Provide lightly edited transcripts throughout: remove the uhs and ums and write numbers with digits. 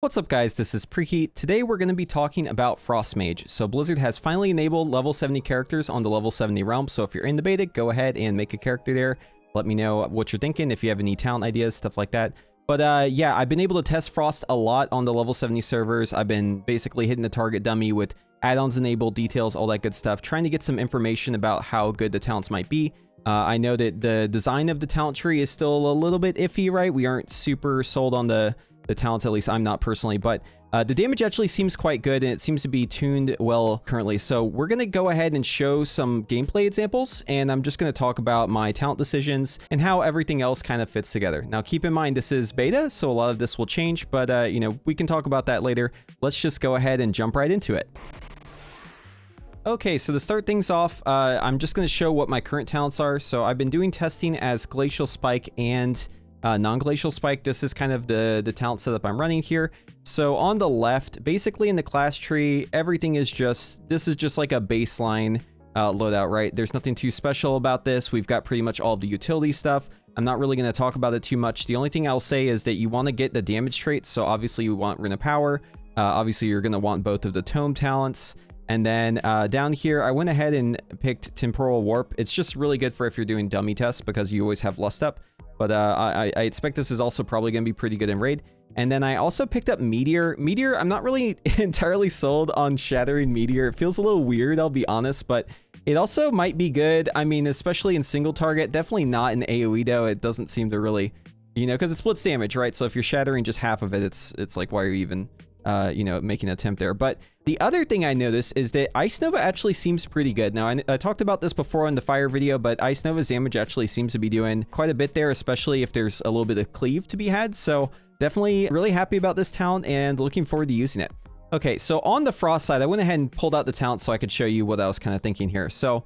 What's up guys, this is Preheat. Today we're going to be talking about Frost Mage. So Blizzard has finally enabled level 70 characters on the level 70 realm, so if you're in the beta, go ahead and make a character there. Let me know what you're thinking, if you have any talent ideas, stuff like that. But yeah, I've been able to test Frost a lot on the level 70 servers. I've been basically hitting the target dummy with add-ons enabled, details, all that good stuff, trying to get some information about how good the talents might be. I know that the design of the talent tree is still a little bit iffy, right? We aren't super sold on the talents, at least I'm not personally, but the damage actually seems quite good and it seems to be tuned well currently. So we're going to go ahead and show some gameplay examples, and I'm just going to talk about my talent decisions and how everything else kind of fits together. Now keep in mind this is beta, so a lot of this will change, but you know, we can talk about that later. Let's just go ahead and jump right into it. Okay, so to start things off, I'm just going to show what my current talents are. So I've been doing testing as Glacial Spike and non-Glacial Spike. This is kind of the talent setup I'm running here. So on the left, basically in the class tree, everything is this is just like a baseline loadout, right? There's nothing too special about this. We've got pretty much all of the utility stuff. I'm not really going to talk about it too much. The only thing I'll say is that you want to get the damage traits. So obviously you want Rune of Power. Obviously you're going to want both of the Tome talents. And then down here, I went ahead and picked Temporal Warp. It's just really good for if you're doing dummy tests because you always have Lust up. But I expect this is also probably going to be pretty good in raid. And then I also picked up Meteor. Meteor, I'm not really entirely sold on Shattering Meteor. It feels a little weird, I'll be honest, but it also might be good. I mean, especially in single target, definitely not in AoE though. It doesn't seem to really, you know, because it splits damage, right? So if you're shattering just half of it, it's like, why are you even, you know, making an attempt there? But the other thing I noticed is that Ice Nova actually seems pretty good. Now, I talked about this before in the Fire video, but Ice Nova's damage actually seems to be doing quite a bit there, especially if there's a little bit of Cleave to be had. So definitely really happy about this talent and looking forward to using it. Okay, so on the Frost side, I went ahead and pulled out the talent so I could show you what I was kind of thinking here. So,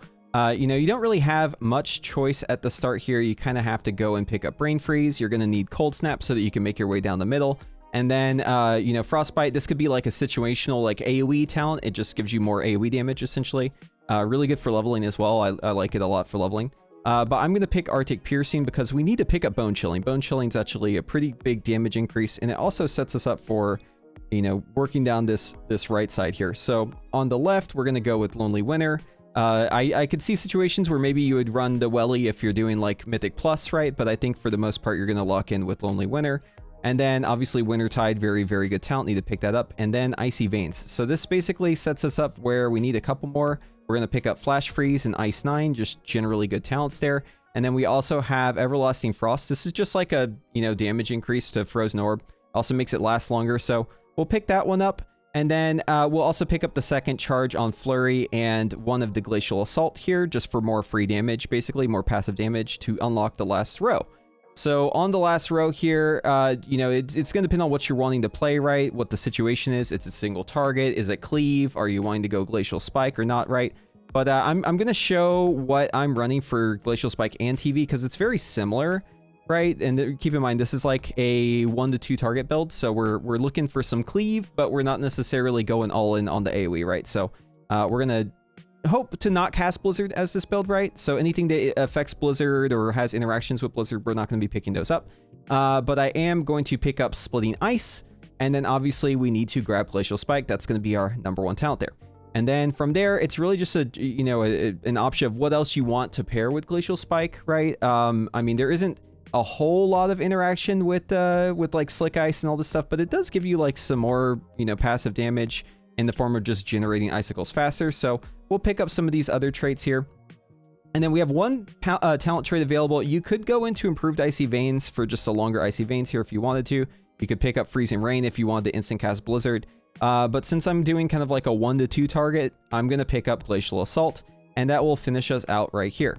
you know, you don't really have much choice at the start here. You kind of have to go and pick up Brain Freeze. You're going to need Cold Snap so that you can make your way down the middle. And then, you know, Frostbite, this could be like a situational, like AoE talent. It just gives you more AoE damage, essentially. Really good for leveling as well. I like it a lot for leveling. But I'm going to pick Arctic Piercing because we need to pick up Bone Chilling. Bone Chilling is actually a pretty big damage increase, and it also sets us up for, you know, working down this right side here. So on the left, we're going to go with Lonely Winter. I could see situations where maybe you would run the Welly if you're doing like Mythic Plus, right? But I think for the most part, you're going to lock in with Lonely Winter. And then obviously Wintertide, very, very good talent. Need to pick that up. And then Icy Veins. So this basically sets us up where we need a couple more. We're going to pick up Flash Freeze and Ice 9, just generally good talents there. And then we also have Everlasting Frost. This is just like a, you know, damage increase to Frozen Orb. Also makes it last longer. So we'll pick that one up. And then we'll also pick up the second charge on Flurry and one of the Glacial Assault here, just for more free damage, basically more passive damage to unlock the last row. So on the last row here, you know, it's going to depend on what you're wanting to play, right? What the situation is. It's a single target. Is it Cleave? Are you wanting to go Glacial Spike or not, right? But I'm going to show what I'm running for Glacial Spike and TV because it's very similar, right? And keep in mind, this is like a 1 to 2 target build. So we're looking for some Cleave, but we're not necessarily going all in on the AoE, right? So we're going to hope to not cast Blizzard as this build, right? So anything that affects Blizzard or has interactions with Blizzard, we're not going to be picking those up. But I am going to pick up Splitting Ice, and then obviously we need to grab Glacial Spike. That's going to be our #1 talent there. And then from there, it's really just a, you know, an option of what else you want to pair with Glacial Spike, right? I mean, there isn't a whole lot of interaction with like Slick Ice and all this stuff, but it does give you like some more, you know, passive damage in the form of just generating icicles faster. So we'll pick up some of these other traits here. And then we have one talent trait available. You could go into Improved Icy Veins for just a longer Icy Veins here if you wanted to. You could pick up Freezing Rain if you wanted to instant cast Blizzard. But since I'm doing kind of like a 1 to 2 target, I'm going to pick up Glacial Assault, and that will finish us out right here.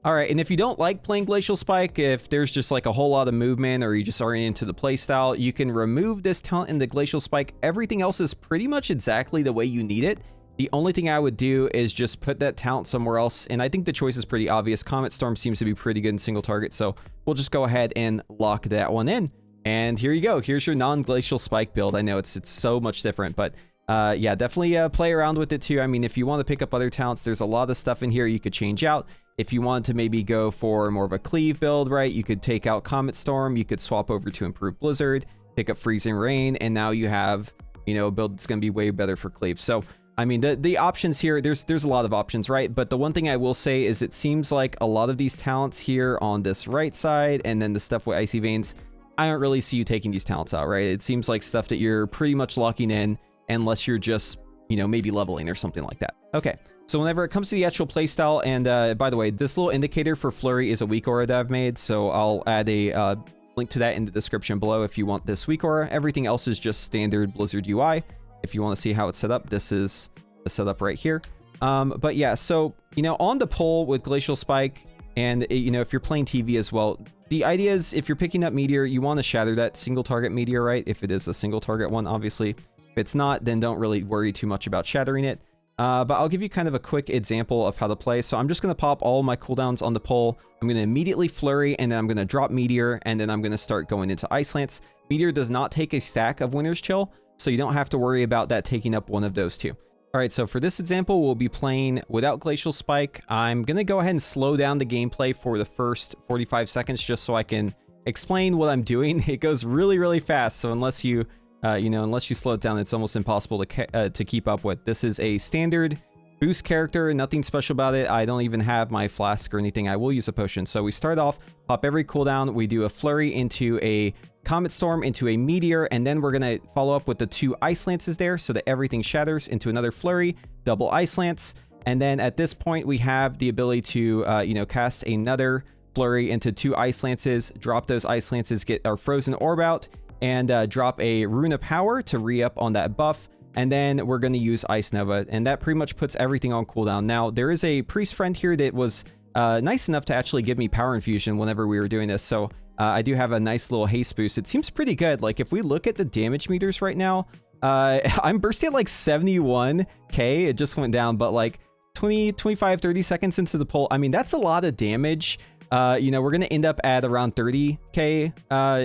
All right, and if you don't like playing Glacial Spike, if there's just like a whole lot of movement or you just aren't into the playstyle, you can remove this talent in the Glacial Spike. Everything else is pretty much exactly the way you need it. The only thing I would do is just put that talent somewhere else, and I think the choice is pretty obvious. Comet Storm seems to be pretty good in single target, so we'll just go ahead and lock that one in. And here you go. Here's your non-Glacial Spike build. I know it's so much different, but yeah, definitely play around with it too. I mean, if you want to pick up other talents, there's a lot of stuff in here you could change out. If you wanted to maybe go for more of a Cleave build, right, you could take out Comet Storm, you could swap over to Improved Blizzard. pick up Freezing Rain, and now you have, you know, a build that's going to be way better for Cleave. So, I mean, the options here, there's a lot of options, right? But the one thing I will say is it seems like a lot of these talents here on this right side, and then the stuff with Icy Veins, I don't really see you taking these talents out, right? It seems like stuff that you're pretty much locking in unless you're just, you know, maybe leveling or something like that. Okay, so whenever it comes to the actual playstyle, and by the way, this little indicator for Flurry is a weak aura that I've made, so I'll add a link to that in the description below if you want this weak aura. Everything else is just standard Blizzard UI. If you want to see how it's set up, this is the setup right here. But yeah, so, you know, on the pole with Glacial Spike, and, you know, if you're playing TV as well, the idea is if you're picking up Meteor, you want to shatter that single target Meteor, right? If it is a single target one, obviously. If it's not, then don't really worry too much about shattering it. But I'll give you kind of a quick example of how to play. So I'm just going to pop all my cooldowns on the pole. I'm going to immediately Flurry, and then I'm going to drop Meteor, and then I'm going to start going into Ice Lance. Meteor does not take a stack of Winter's Chill, so you don't have to worry about that taking up one of those two. All right, so for this example, we'll be playing without Glacial Spike. I'm going to go ahead and slow down the gameplay for the first 45 seconds just so I can explain what I'm doing. It goes really, really fast, so unless you, unless you slow it down, it's almost impossible to keep up with. This is a standard boost character, nothing special about it. I don't even have my flask or anything. I will use a potion. So we start off, pop every cooldown, we do a Flurry into a Comet Storm into a Meteor, and then we're going to follow up with the 2 Ice Lances there so that everything shatters into another Flurry, double Ice Lance, and then at this point we have the ability to, cast another Flurry into 2 Ice Lances, drop those Ice Lances, get our Frozen Orb out, and drop a Rune of Power to re-up on that buff, and then we're going to use Ice Nova, and that pretty much puts everything on cooldown. Now, there is a Priest friend here that was nice enough to actually give me Power Infusion whenever we were doing this, so I do have a nice little haste boost. It seems pretty good. Like, if we look at the damage meters right now, I'm bursting at like 71k. It just went down, but like 20, 25, 30 seconds into the pull, I mean, that's a lot of damage. We're going to end up at around 30k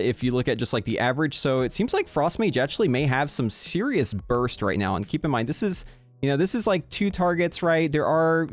if you look at just like the average. So it seems like Frost Mage actually may have some serious burst right now. And keep in mind, this is like 2 targets, right? There are,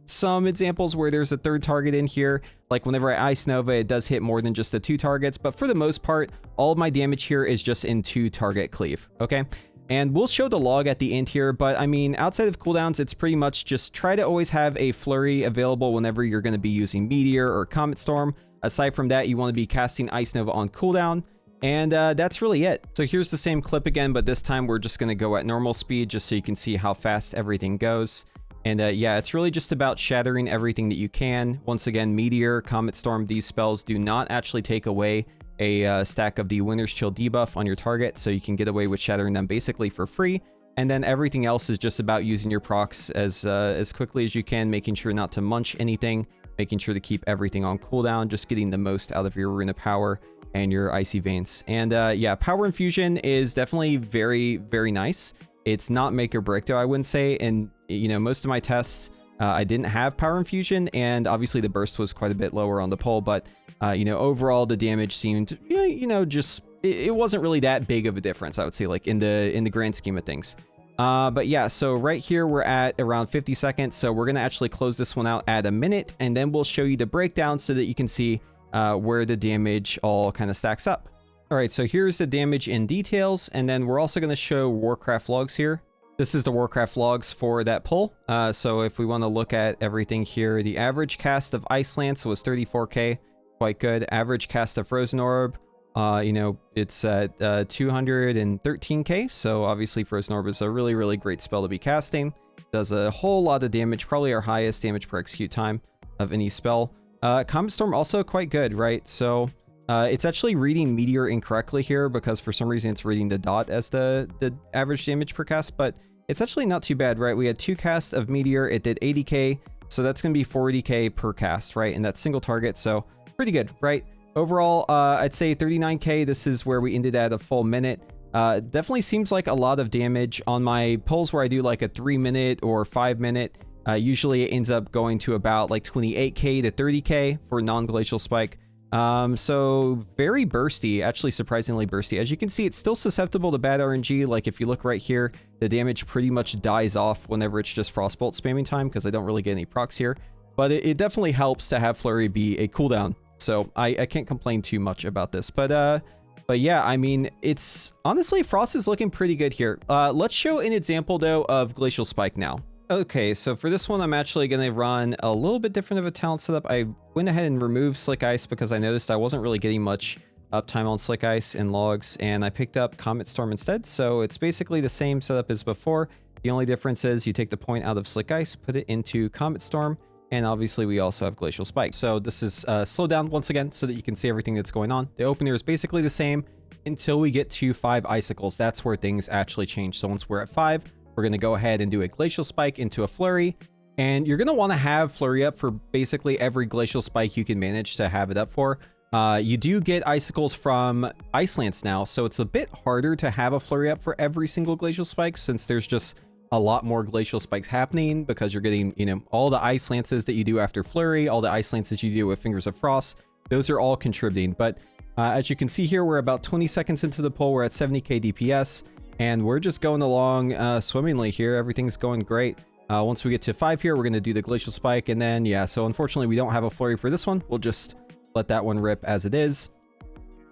some examples where there's a 3rd target in here. Like whenever I Ice Nova, it does hit more than just the 2 targets. But for the most part, all of my damage here is just in 2 target cleave, okay? And we'll show the log at the end here, but I mean, outside of cooldowns, it's pretty much just try to always have a Flurry available whenever you're going to be using Meteor or Comet Storm. Aside from that, you want to be casting Ice Nova on cooldown, and that's really it. So here's the same clip again, but this time we're just going to go at normal speed just so you can see how fast everything goes. And yeah, it's really just about shattering everything that you can. Once again, Meteor, Comet Storm, these spells do not actually take away a stack of the Winter's Chill debuff on your target, so you can get away with shattering them basically for free. And then everything else is just about using your procs as quickly as you can, making sure not to munch anything, making sure to keep everything on cooldown, just getting the most out of your Rune of Power and your Icy Veins. And yeah, Power Infusion is definitely very, very nice. It's not make or break though, I wouldn't say. And most of my tests, I didn't have Power Infusion, and obviously the burst was quite a bit lower on the pole, but overall the damage seemed, it wasn't really that big of a difference, I would say, like in the grand scheme of things. But yeah, so right here we're at around 50 seconds, so we're gonna actually close this one out at a minute, and then we'll show you the breakdown so that you can see where the damage all kind of stacks up. All right, so here's the damage in details, and then we're also gonna show Warcraft logs here. This is the Warcraft logs for that pull. So if we want to look at everything here, the average cast of Ice Lance was 34k, quite good. Average cast of Frozen Orb, it's at 213k. So obviously Frozen Orb is a really, really great spell to be casting. Does a whole lot of damage, probably our highest damage per execute time of any spell. Comet Storm also quite good, right? So it's actually reading Meteor incorrectly here because for some reason it's reading the dot as the average damage per cast, but it's actually not too bad, right? We had 2 casts of Meteor, it did 80k, so that's going to be 40k per cast, right? And that's single target, so pretty good, right? Overall, I'd say 39k, this is where we ended at a full minute. Definitely seems like a lot of damage on my pulls where I do like a 3-minute or 5-minute. Usually it ends up going to about like 28k to 30k for non-Glacial Spike. So very bursty, actually surprisingly bursty. As you can see, it's still susceptible to bad RNG. Like if you look right here, the damage pretty much dies off whenever it's just Frostbolt spamming time because I don't really get any procs here. But it definitely helps to have Flurry be a cooldown. So I can't complain too much about this. But But yeah, I mean, it's honestly, Frost is looking pretty good here. Let's show an example though of Glacial Spike now. Okay, so for this one, I'm actually going to run a little bit different of a talent setup. I went ahead and removed Slick Ice because I noticed I wasn't really getting much uptime on Slick Ice and logs, and I picked up Comet Storm instead. So it's basically the same setup as before. The only difference is you take the point out of Slick Ice, put it into Comet Storm, and obviously we also have Glacial Spike. So this is slowed down once again so that you can see everything that's going on. The opener is basically the same until we get to 5 icicles. That's where things actually change. So once we're at 5, we're going to go ahead and do a Glacial Spike into a Flurry. And you're going to want to have Flurry up for basically every Glacial Spike you can manage to have it up for. You do get icicles from Ice Lance now, so it's a bit harder to have a Flurry up for every single Glacial Spike since there's just a lot more Glacial Spikes happening because you're getting, you know, all the Ice Lances that you do after Flurry, all the Ice Lances you do with Fingers of Frost. Those are all contributing. But as you can see here, we're about 20 seconds into the pull. We're at 70k DPS, and we're just going along swimmingly here. Everything's going great. Once we get to 5 here, we're going to do the Glacial Spike, and then, yeah, so unfortunately we don't have a Flurry for this one. We'll just let that one rip as it is.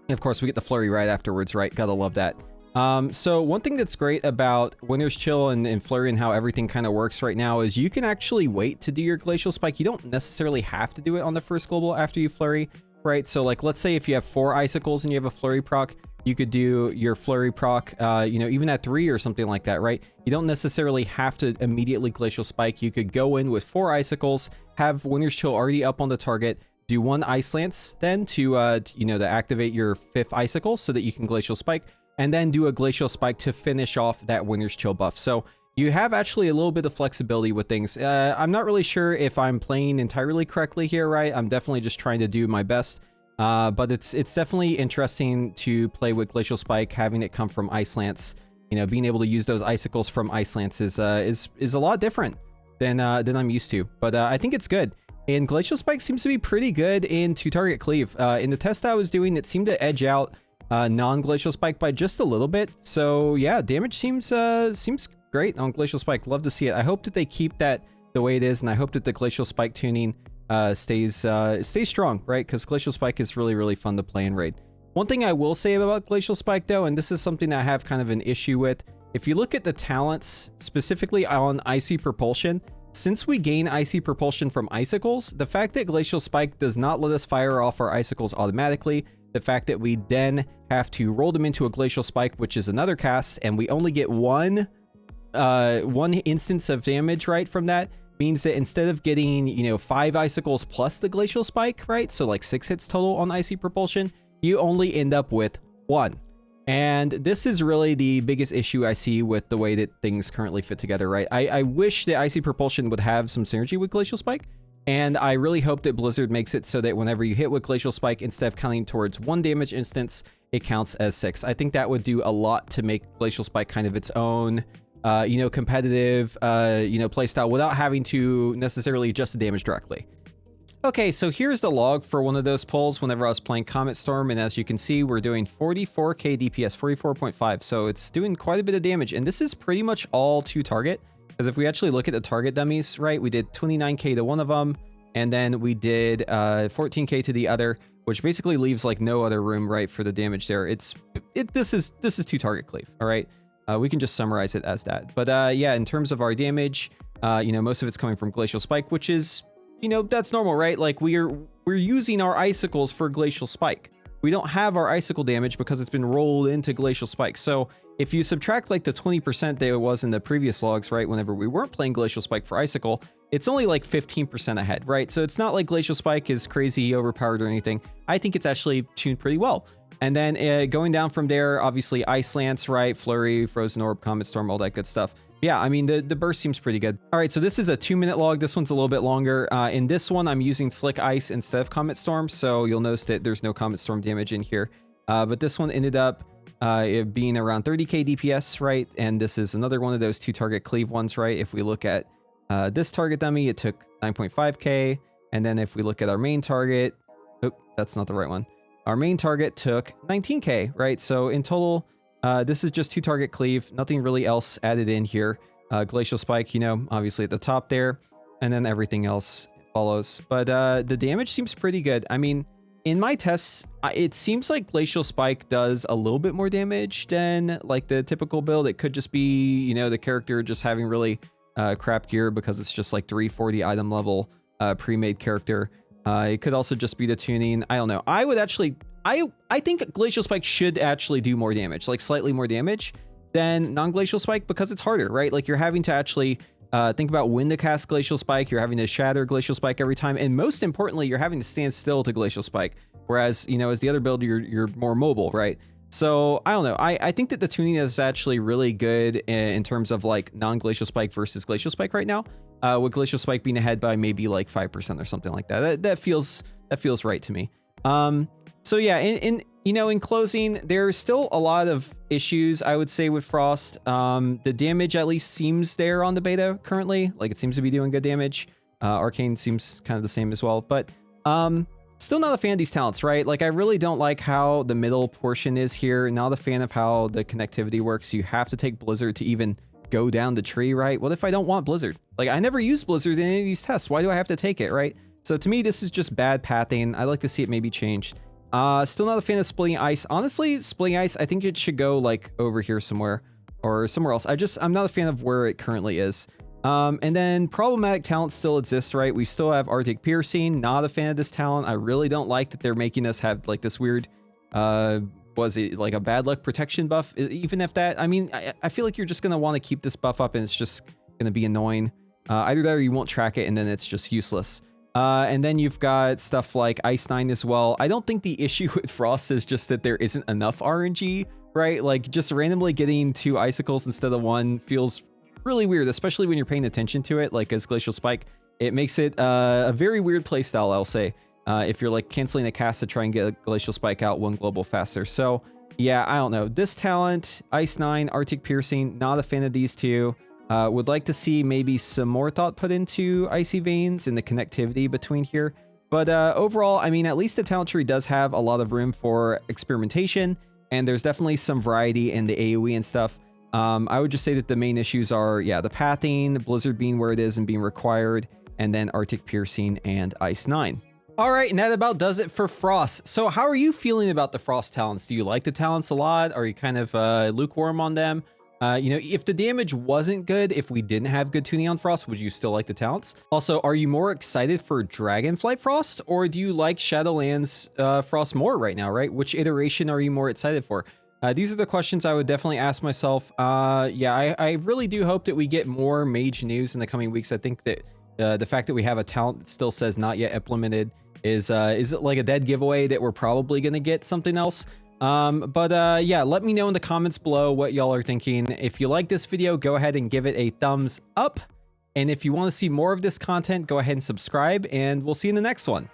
And of course, we get the Flurry right afterwards, right? Gotta love that. So one thing that's great about Winter's Chill and Flurry and how everything kind of works right now is you can actually wait to do your Glacial Spike. You don't necessarily have to do it on the first global after you Flurry, right? So like, let's say if you have 4 icicles and you have a Flurry proc, you could do your Flurry proc, you know, even at 3 or something like that, right? You don't necessarily have to immediately Glacial Spike. You could go in with 4 icicles, have Winter's Chill already up on the target, do 1 Ice Lance then to, you know, to activate your 5th icicle so that you can Glacial Spike, and then do a Glacial Spike to finish off that Winter's Chill buff. So you have actually a little bit of flexibility with things. I'm not really sure if I'm playing entirely correctly here, right? I'm definitely just trying to do my best. But it's definitely interesting to play with Glacial Spike, having it come from Ice Lance. You know, being able to use those icicles from Ice Lance is a lot different than I'm used to. But I think it's good. And Glacial Spike seems to be pretty good in 2-target Cleave. In the test I was doing, it seemed to edge out non-Glacial Spike by just a little bit. So yeah, damage seems great on Glacial Spike. Love to see it. I hope that they keep that the way it is, and I hope that the Glacial Spike tuning stays strong, right? Because Glacial Spike is really, really fun to play in raid. One thing I will say about Glacial Spike though, and this is something I have kind of an issue with, if you look at the talents, specifically on Icy Propulsion, since we gain Icy Propulsion from Icicles, the fact that Glacial Spike does not let us fire off our Icicles automatically, the fact that we then have to roll them into a Glacial Spike, which is another cast, and we only get one instance of damage, right, from that, means that instead of getting, you know, 5 Icicles plus the Glacial Spike, right, so like 6 hits total on Icy Propulsion, you only end up with 1. And this is really the biggest issue I see with the way that things currently fit together, right? I wish that Icy Propulsion would have some synergy with Glacial Spike, and I really hope that Blizzard makes it so that whenever you hit with Glacial Spike, instead of counting towards 1 damage instance, it counts as 6. I think that would do a lot to make Glacial Spike kind of its own, you know, competitive, you know, playstyle without having to necessarily adjust the damage directly. Okay, so here's the log for one of those pulls whenever I was playing Comet Storm, and as you can see, we're doing 44k DPS, 44.5, so it's doing quite a bit of damage, and this is pretty much all to target, because if we actually look at the target dummies, right, we did 29k to one of them, and then we did 14k to the other, which basically leaves like no other room, right, for the damage there. This is to target Cleave, all right? We can just summarize it as that. But yeah, in terms of our damage, you know, most of it's coming from Glacial Spike, which is, you know, that's normal, right? Like we're using our icicles for Glacial Spike. We don't have our icicle damage because it's been rolled into Glacial Spike. So if you subtract like the 20% that it was in the previous logs, right, whenever we weren't playing Glacial Spike for icicle, it's only like 15% ahead, right? So it's not like Glacial Spike is crazy overpowered or anything. I think it's actually tuned pretty well. And then going down from there, obviously Ice Lance, right, Flurry, Frozen Orb, Comet Storm, all that good stuff. Yeah, I mean, the burst seems pretty good. All right, so this is a 2-minute log. This one's a little bit longer. In this one, I'm using Slick Ice instead of Comet Storm, so you'll notice that there's no Comet Storm damage in here. But this one ended up it being around 30k DPS, right? And this is another one of those 2-target Cleave ones, right? If we look at this target dummy, it took 9.5k. And then if we look at our main target, oh, that's not the right one. Our main target took 19k, right? So in total, this is just 2-target Cleave, nothing really else added in here. Glacial Spike, you know, obviously at the top there, and then everything else follows. But the damage seems pretty good. I mean, in my tests, it seems like Glacial Spike does a little bit more damage than like the typical build. It could just be, you know, the character just having really crap gear because it's just like 340 item level pre-made character. It could also just be the tuning. I don't know. I would actually, I think Glacial Spike should actually do more damage, like slightly more damage than non-Glacial Spike, because it's harder, right? Like you're having to actually think about when to cast Glacial Spike. You're having to shatter Glacial Spike every time, and most importantly, you're having to stand still to Glacial Spike. Whereas, you know, as the other build, you're more mobile, right? So I don't know. I think that the tuning is actually really good in terms of like non-Glacial Spike versus Glacial Spike right now. With Glacial Spike being ahead by maybe like 5% or something like that. That feels right to me. So yeah, in closing, there's still a lot of issues, I would say, with Frost. The damage at least seems there on the beta currently. Like it seems to be doing good damage. Arcane seems kind of the same as well, but still not a fan of these talents, right? Like I really don't like how the middle portion is here. Not a fan of how the connectivity works. You have to take Blizzard to even go down the tree, right? What if I don't want Blizzard? Like I never used Blizzard in any of these tests. Why do I have to take it, right? So to me, this is just bad pathing. I'd like to see it maybe changed. Still not a fan of splitting ice. Honestly, splitting ice, I think it should go like over here somewhere or somewhere else. I'm not a fan of where it currently is. And then problematic talents still exist, right? We still have Arctic Piercing. Not a fan of this talent. I really don't like that they're making us have like this weird, was it like a bad luck protection buff? Even if that, I mean, I feel like you're just going to want to keep this buff up and it's just going to be annoying. Either that or you won't track it and then it's just useless. And then you've got stuff like Ice 9 as well. I don't think the issue with Frost is just that there isn't enough RNG, right? Like just randomly getting 2 icicles instead of 1 feels really weird, especially when you're paying attention to it, like as Glacial Spike. It makes it a very weird playstyle, I'll say, if you're like canceling a cast to try and get a Glacial Spike out 1 global faster. So yeah, I don't know. This talent, Ice 9, Arctic Piercing, not a fan of these two. Would like to see maybe some more thought put into Icy Veins and the connectivity between here. But overall, I mean, at least the talent tree does have a lot of room for experimentation, and there's definitely some variety in the AoE and stuff. I would just say that the main issues are, yeah, the pathing, Blizzard being where it is and being required, and then Arctic Piercing and Ice 9. All right, and that about does it for Frost. So how are you feeling about the Frost talents? Do you like the talents a lot? Are you kind of lukewarm on them? You know, if the damage wasn't good, if we didn't have good tuning on Frost, would you still like the talents? Also, are you more excited for Dragonflight Frost, or do you like Shadowlands Frost more right now, right? Which iteration are you more excited for? These are the questions I would definitely ask myself. Yeah, I really do hope that we get more Mage news in the coming weeks. I think that the fact that we have a talent that still says not yet implemented is it like a dead giveaway that we're probably going to get something else? Yeah, let me know in the comments below what y'all are thinking. If you like this video, go ahead and give it a thumbs up. And if you want to see more of this content, go ahead and subscribe, and we'll see you in the next one.